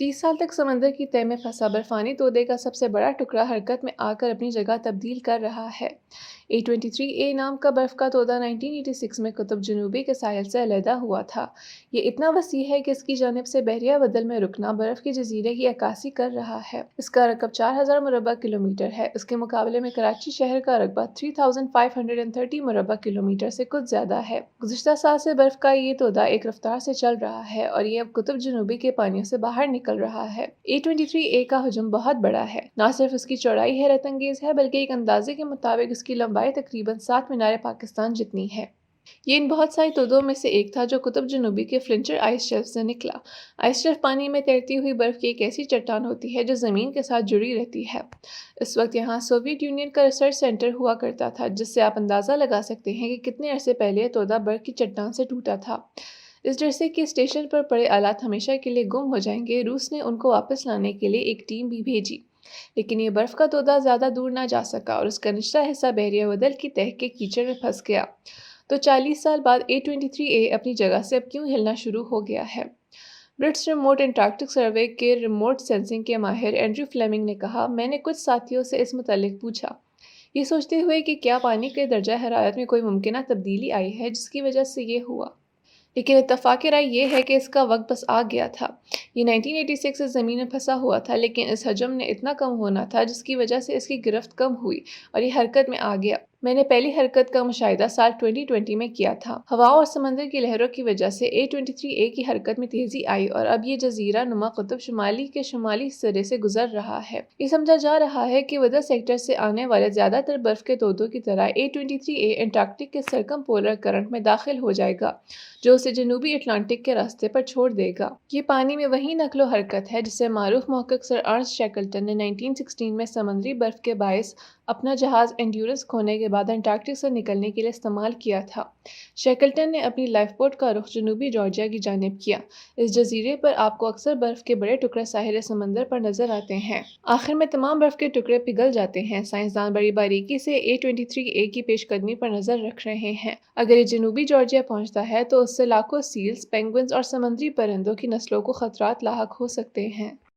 30 साल तक समंदर की तह में फंसा बर्फानी तोते का सबसे बड़ा टुकड़ा हरकत में आकर अपनी जगह तब्दील कर रहा है। A23A नाम का बर्फ का तोता 1986 में कुतुब जनूबी के साहिल से अलहदा हुआ था। ये इतना वसी है कि इसकी जानिब से बहरिया बदल में रुकना बर्फ के जजीरे की अक्कासी कर रहा है। इसका रकब 4000 मुरबा किलोमीटर है। इसके मुकाबले में कराची शहर का रकबा 3530 मुरबा किलोमीटर से कुछ ज्यादा है। गुज़िश्ता साल से बर्फ का ये तोता एक रफ्तार से चल रहा है और ये अब कुतुब जनूबी के पानियों से बाहर निकल रहा है। A23A का हजम बहुत बड़ा है। न सिर्फ इसकी चौड़ाई हैरत अंगेज है बल्कि एक अंदाजे के मुताबिक इसकी लंबाई तकरीबन 7 मीनार पाकिस्तान जितनी है। ये इन बहुत सारे तोतों में से एक था जो कुतुब जनूबी के फ्लिंचर आइस शेल्फ से निकला। आइस शेल्फ पानी में तैरती हुई बर्फ की एक ऐसी चट्टान होती है जो ज़मीन के साथ जुड़ी रहती है। इस वक्त यहाँ सोवियत यूनियन का रिसर्च सेंटर हुआ करता था, जिससे आप अंदाज़ा लगा सकते हैं कि कितने अरसे पहले तोता बर्फ की चट्टान से टूटा था। इस डर से कि स्टेशन पर पड़े आलात हमेशा के लिए गुम हो जाएंगे, रूस ने उनको वापस लाने के लिए एक टीम भी भेजी। लेकिन ये बर्फ का तोता ज़्यादा दूर ना जा सका और उसका निचला हिस्सा बहरिया बदल की तह के कीचड़ में फंस गया। तो 40 साल बाद A23A अपनी जगह से अब क्यों हिलना शुरू हो गया है? ब्रिट्स रिमोट एंटार्क्टिक सर्वे के रिमोट सेंसिंग के माहिर एंड्रयू फ्लेमिंग ने कहा, मैंने कुछ साथियों से इस मुतालिक पूछा, ये सोचते हुए कि क्या पानी के दर्जा हरारत में कोई मुमकिन तब्दीली आई है जिसकी वजह से ये हुआ। लेकिन इत्तफाक़ राय ये है कि इसका वक्त बस आ गया था। ये 1986 से ज़मीन में फंसा हुआ था, लेकिन इस हजम ने इतना कम होना था जिसकी वजह से इसकी गिरफ्त कम हुई और ये हरकत में आ गया। मैंने पहली हरकत का मुशाहिदा साल 2020 में किया था। हवाओं और समंदर की लहरों की वजह से A23A की हरकत में तेज़ी आई और अब ये जजीरा नुमा कुतुब शुमाली के शुमाली सिरे से गुजर रहा है। ये समझा जा रहा है कि वेदर सेक्टर से आने वाले ज़्यादातर बर्फ़ के तोतों की तरह A23A एंटार्क्टिक के सरकम पोलर करंट में दाखिल हो जाएगा, जो उसे जनूबी अटलांटिक के रास्ते पर छोड़ देगा। ये पानी में वही नकलो हरकत है जिसे मारूफ महक्किक सर अर्नस्ट शैकल्टन ने 1916 में समंदरी बर्फ के बायस अपना जहाज एंड्योरेंस खोने के बाद अंटार्कटिक से निकलने के लिए इस्तेमाल किया था। शैकल्टन ने अपनी लाइफ बोट का रुख जनूबी जॉर्जिया की जानिब किया। इस जजीरे पर आपको अक्सर बर्फ के बड़े टुकड़े साहिल समंदर पर नजर आते हैं। आखिर में तमाम बर्फ के टुकड़े पिघल जाते हैं। साइंसदान बड़ी बारीकी से A23A की पेशकदमी पर नजर रख रहे हैं। अगर ये जनूबी जॉर्जिया पहुंचता है तो उससे लाखों सील्स, पेंगुइन्स और समंदरी परिंदों की नस्लों को खतरात लाहक हो सकते हैं।